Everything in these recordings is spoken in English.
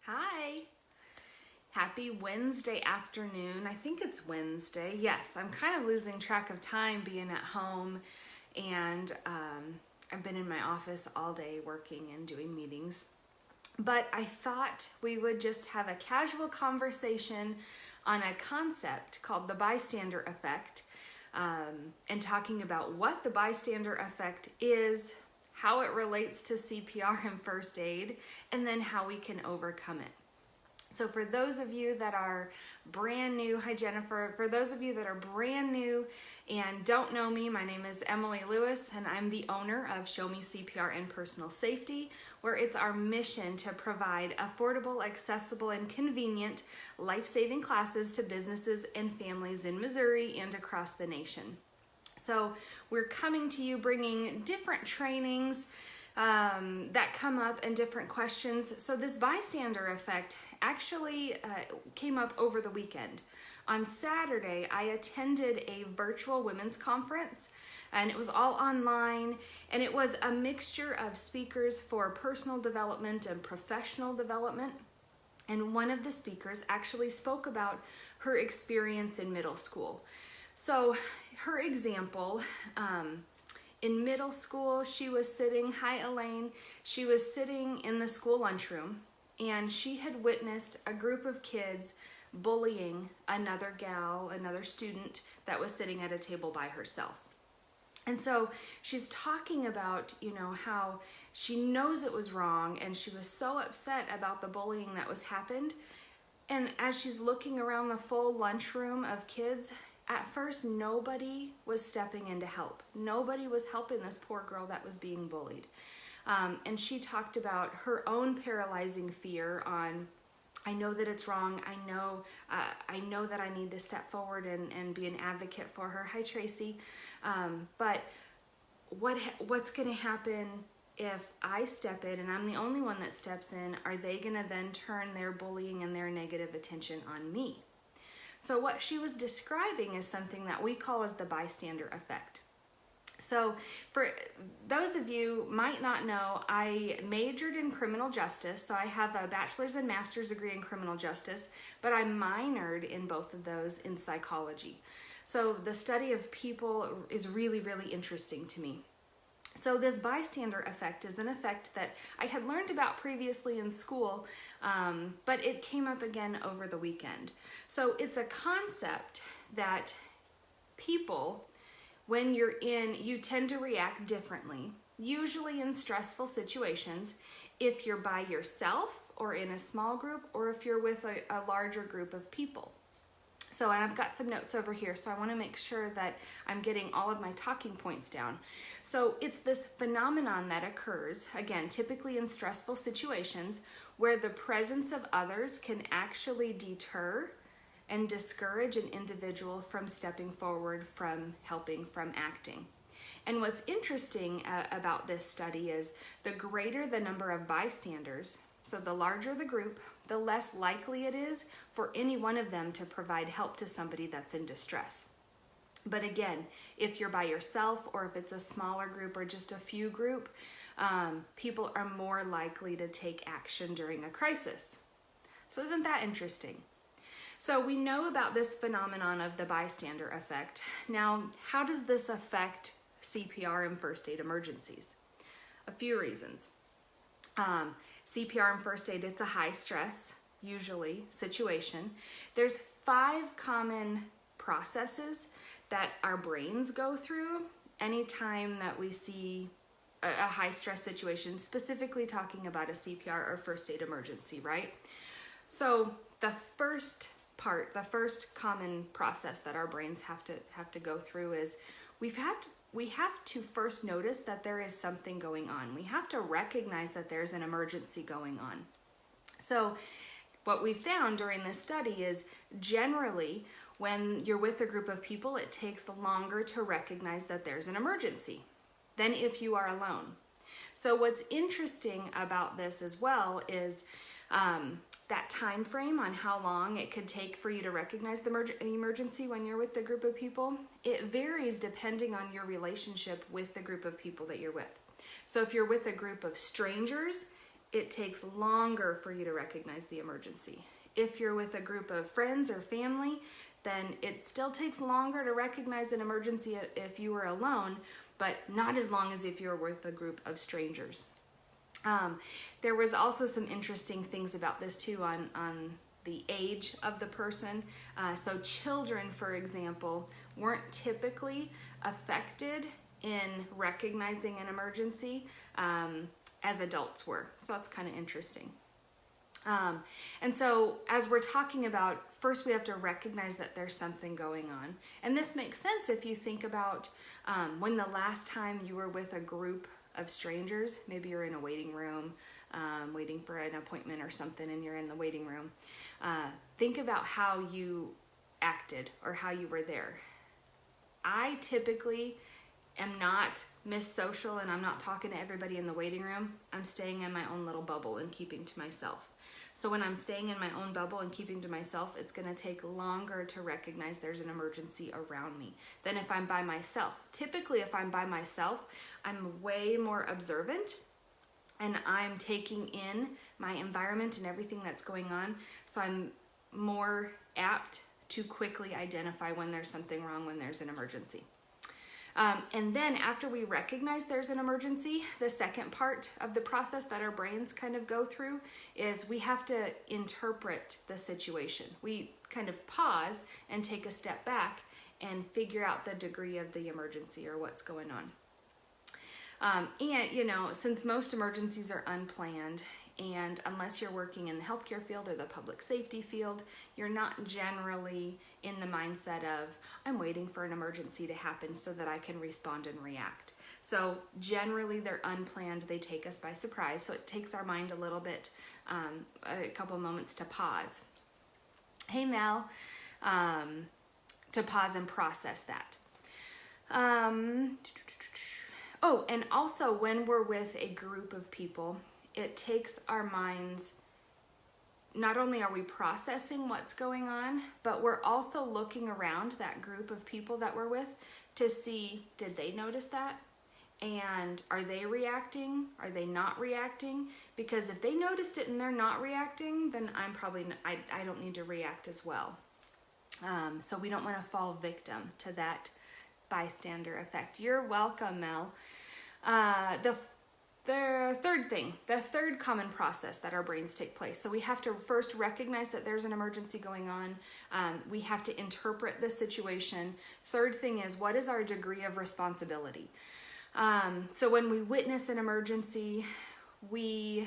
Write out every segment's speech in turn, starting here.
Hi. Happy Wednesday afternoon. I think it's Wednesday. Yes, I'm kind of losing track of time being at home, and I've been in my office all day working and doing meetings. But I thought we would just have a casual conversation on a concept called the bystander effect, and talking about what the bystander effect is, how it relates to CPR and first aid, and then how we can overcome it. So for those of you that are brand new, hi Jennifer, for those of you that are brand new and don't know me, my name is Emily Lewis and I'm the owner of Show Me CPR and Personal Safety, where it's our mission to provide affordable, accessible, and convenient life-saving classes to businesses and families in Missouri and across the nation. So we're coming to you bringing different trainings that come up and different questions. So this bystander effect actually came up over the weekend. On Saturday, I attended a virtual women's conference, and it was all online, and it was a mixture of speakers for personal development and professional development. And one of the speakers actually spoke about her experience in middle school. So her example, in middle school, she was sitting, hi Elaine, she was sitting in the school lunchroom, and she had witnessed a group of kids bullying another gal, another student that was sitting at a table by herself. And so she's talking about, how she knows it was wrong, and she was so upset about the bullying that was happened. And as she's looking around the full lunchroom of kids, at first, nobody was stepping in to help. Nobody was helping this poor girl that was being bullied. And she talked about her own paralyzing fear on, I know that it's wrong. I know that I need to step forward and be an advocate for her. Hi, Tracy. But what's going to happen if I step in and I'm the only one that steps in? Are they going to then turn their bullying and their negative attention on me? So what she was describing is something that we call as the bystander effect. So for those of you might not know, I majored in criminal justice. So I have a bachelor's and master's degree in criminal justice, but I minored in both of those in psychology. So the study of people is really, really interesting to me. So this bystander effect is an effect that I had learned about previously in school, but it came up again over the weekend. So it's a concept that people, when you tend to react differently, usually in stressful situations, if you're by yourself or in a small group, or if you're with a larger group of people. So, and I've got some notes over here, so I want to make sure that I'm getting all of my talking points down. So it's this phenomenon that occurs, again, typically in stressful situations, where the presence of others can actually deter and discourage an individual from stepping forward, from helping, from acting. And what's interesting about this study is the greater the number of bystanders, so the larger the group, the less likely it is for any one of them to provide help to somebody that's in distress. But again, if you're by yourself, or if it's a smaller group or just a few group, people are more likely to take action during a crisis. So isn't that interesting? So we know about this phenomenon of the bystander effect. Now, how does this affect CPR and first aid emergencies? A few reasons. CPR and first aid, it's a high stress, usually, situation. There's 5 common processes that our brains go through anytime that we see a high stress situation, specifically talking about a CPR or first aid emergency, right? So the first part, the first common process that our brains have to go through is we have to first notice that there is something going on. We have to recognize that there's an emergency going on. So what we found during this study is generally when you're with a group of people, it takes longer to recognize that there's an emergency than if you are alone. So what's interesting about this as well is that time frame on how long it could take for you to recognize the emergency when you're with the group of people. It varies depending on your relationship with the group of people that you're with. So if you're with a group of strangers, it takes longer for you to recognize the emergency. If you're with a group of friends or family, then it still takes longer to recognize an emergency if you were alone, but not as long as if you were with a group of strangers. There was also some interesting things about this too on the age of the person. So children, for example, weren't typically affected in recognizing an emergency as adults were. So that's kind of interesting. And so as we're talking about, first we have to recognize that there's something going on. And this makes sense if you think about when the last time you were with a group of strangers, maybe you're in a waiting room, waiting for an appointment or something, and you're in the waiting room. Think about how you acted or how you were there. I typically am not Miss Social, and I'm not talking to everybody in the waiting room. I'm staying in my own little bubble and keeping to myself. So when I'm staying in my own bubble and keeping to myself, it's going to take longer to recognize there's an emergency around me than if I'm by myself. Typically, if I'm by myself, I'm way more observant and I'm taking in my environment and everything that's going on. So I'm more apt to quickly identify when there's something wrong, when there's an emergency. And then after we recognize there's an emergency, the second part of the process that our brains kind of go through is we have to interpret the situation. We kind of pause and take a step back and figure out the degree of the emergency or what's going on. And, you know, since most emergencies are unplanned, and unless you're working in the healthcare field or the public safety field, you're not generally in the mindset of, I'm waiting for an emergency to happen so that I can respond and react. So generally they're unplanned, they take us by surprise. So it takes our mind a little bit, a couple moments to pause. Hey Mel, to pause and process that. Oh, and also when we're with a group of people, it takes our minds, not only are we processing what's going on, but we're also looking around that group of people that we're with to see, did they notice that? And are they reacting? Are they not reacting? Because if they noticed it and they're not reacting, then I don't need to react as well. So we don't want to fall victim to that bystander effect. You're welcome, Mel. The third common process that our brains take place. So we have to first recognize that there's an emergency going on. We have to interpret the situation. Third thing is, what is our degree of responsibility? So when we witness an emergency, we're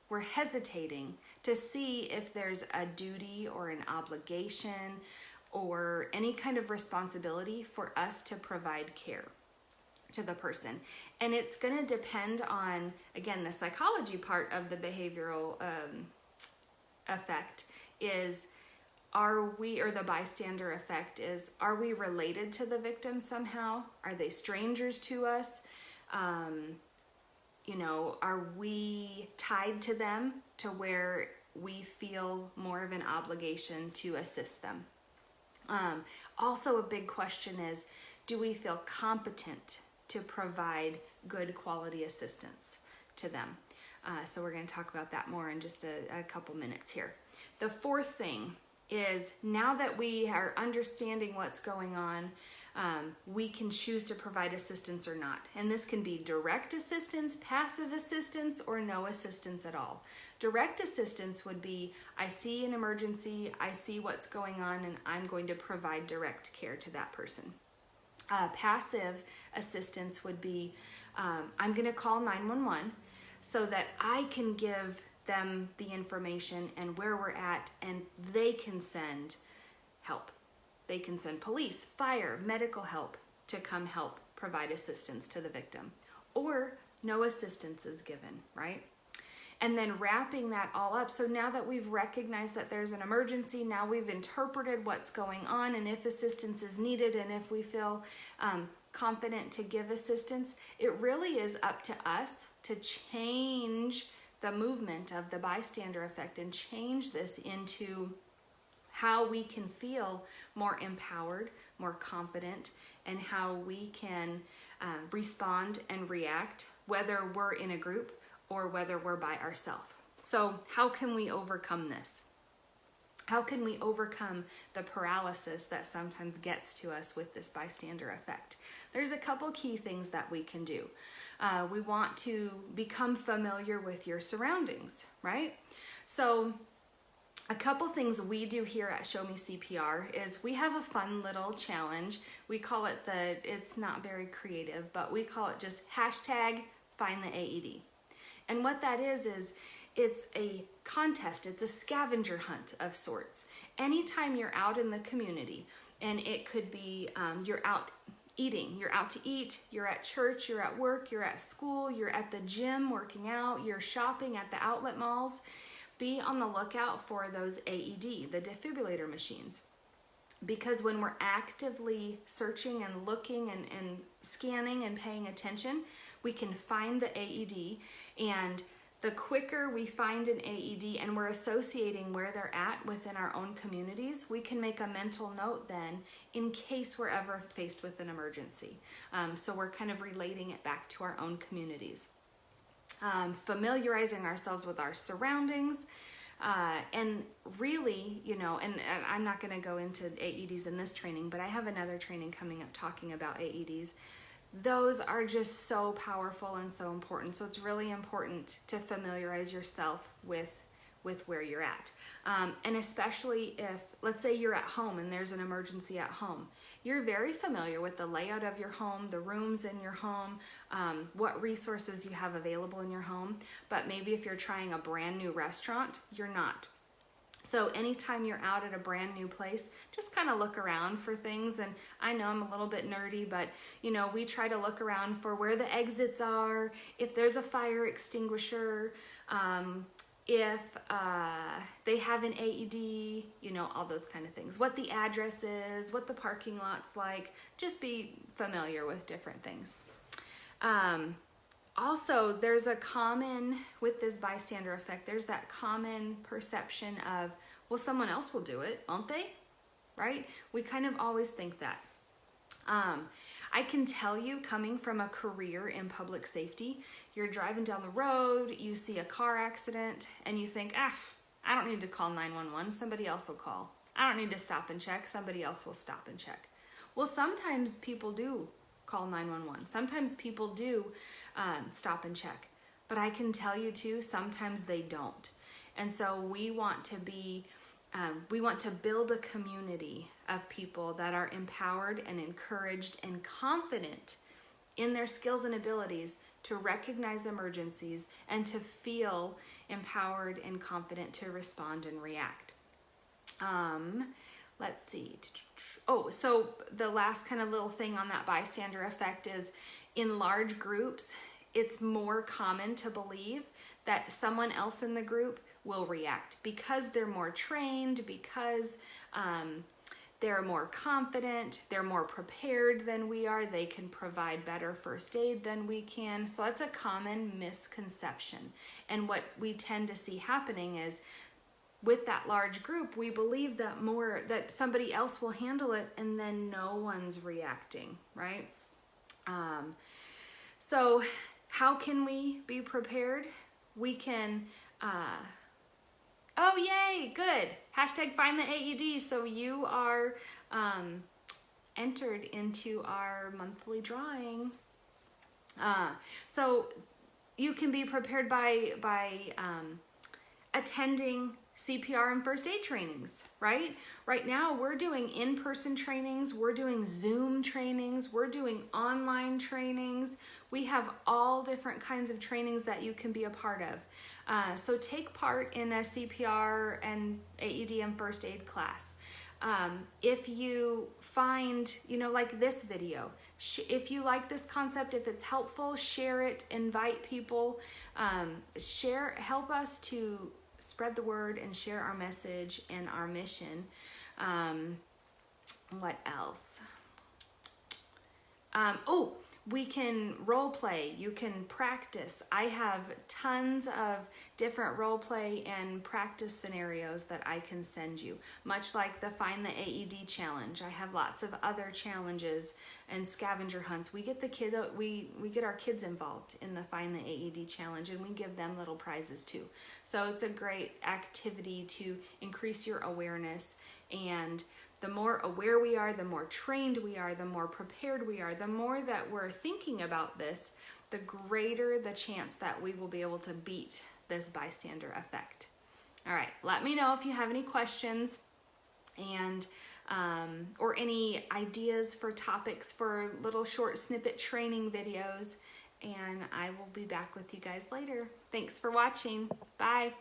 hesitating to see if there's a duty or an obligation or any kind of responsibility for us to provide care to the person. And it's going to depend on, again, the psychology part of the behavioral effect is, the bystander effect is, are we related to the victim somehow? Are they strangers to us? Are we tied to them to where we feel more of an obligation to assist them? Also a big question is, do we feel competent to provide good quality assistance to them? So we're going to talk about that more in just a couple minutes here. The fourth thing is, now that we are understanding what's going on, we can choose to provide assistance or not. And this can be direct assistance, passive assistance, or no assistance at all. Direct assistance would be, I see an emergency, I see what's going on, and I'm going to provide direct care to that person. Passive assistance would be, I'm going to call 911 so that I can give them the information and where we're at, and they can send help. They can send police, fire, medical help to come help provide assistance to the victim. Or no assistance is given, right? And then wrapping that all up. So now that we've recognized that there's an emergency, now we've interpreted what's going on and if assistance is needed and if we feel confident to give assistance, it really is up to us to change the movement of the bystander effect and change this into how we can feel more empowered, more confident, and how we can respond and react, whether we're in a group or whether we're by ourselves. So how can we overcome this? How can we overcome the paralysis that sometimes gets to us with this bystander effect? There's a couple key things that we can do. We want to become familiar with your surroundings, right? So a couple things we do here at Show Me CPR is we have a fun little challenge. We call it it's not very creative, but we call it just hashtag find the AED. And what that is it's a contest, it's a scavenger hunt of sorts. Anytime you're out in the community, and it could be you're out eating, you're out to eat, you're at church, you're at work, you're at school, you're at the gym working out, you're shopping at the outlet malls, be on the lookout for those AED, the defibrillator machines. Because when we're actively searching and looking and scanning and paying attention, we can find the AED, and the quicker we find an AED and we're associating where they're at within our own communities, we can make a mental note then in case we're ever faced with an emergency. So we're kind of relating it back to our own communities. Familiarizing ourselves with our surroundings, and really, and I'm not going to go into AEDs in this training, but I have another training coming up talking about AEDs. Those are just so powerful and so important. So it's really important to familiarize yourself with where you're at. And especially if, let's say you're at home and there's an emergency at home, you're very familiar with the layout of your home, the rooms in your home, what resources you have available in your home. But maybe if you're trying a brand new restaurant, you're not. So anytime you're out at a brand new place, just kind of look around for things. And I know I'm a little bit nerdy, but we try to look around for where the exits are, if there's a fire extinguisher, if they have an AED, all those kind of things. What the address is, what the parking lot's like. Just be familiar with different things. Also, there's a common, with this bystander effect, there's that common perception of, well, someone else will do it, won't they? Right? We kind of always think that. I can tell you, coming from a career in public safety, you're driving down the road, you see a car accident, and you think, I don't need to call 911, somebody else will call. I don't need to stop and check, somebody else will stop and check. Well, sometimes people do call 911. Sometimes people do stop and check. But I can tell you too, sometimes they don't. And so we want to build a community of people that are empowered and encouraged and confident in their skills and abilities to recognize emergencies and to feel empowered and confident to respond and react. Let's see. So the last kind of little thing on that bystander effect is, in large groups, it's more common to believe that someone else in the group will react because they're more trained, because they're more confident, they're more prepared than we are, they can provide better first aid than we can. So that's a common misconception. And what we tend to see happening is, with that large group, we believe that somebody else will handle it, and then no one's reacting, right? So how can we be prepared? We can, oh yay, good. Hashtag find the AED. So you are entered into our monthly drawing. So you can be prepared by attending CPR and first aid trainings, right? Right now we're doing in-person trainings, we're doing Zoom trainings, we're doing online trainings. We have all different kinds of trainings that you can be a part of. So take part in a CPR and AED and first aid class. If you find, like this video, if you like this concept, if it's helpful, share it, invite people, help us to spread the word and share our message and our mission. What else? We can role play, you can practice. I have tons of different role play and practice scenarios that I can send you. Much like the Find the AED challenge, I have lots of other challenges and scavenger hunts. We get get our kids involved in the Find the AED challenge, and we give them little prizes too. So it's a great activity to increase your awareness, and the more aware we are, the more trained we are, the more prepared we are, the more that we're thinking about this, the greater the chance that we will be able to beat this bystander effect. All right, let me know if you have any questions and or any ideas for topics for little short snippet training videos, and I will be back with you guys later. Thanks for watching. Bye.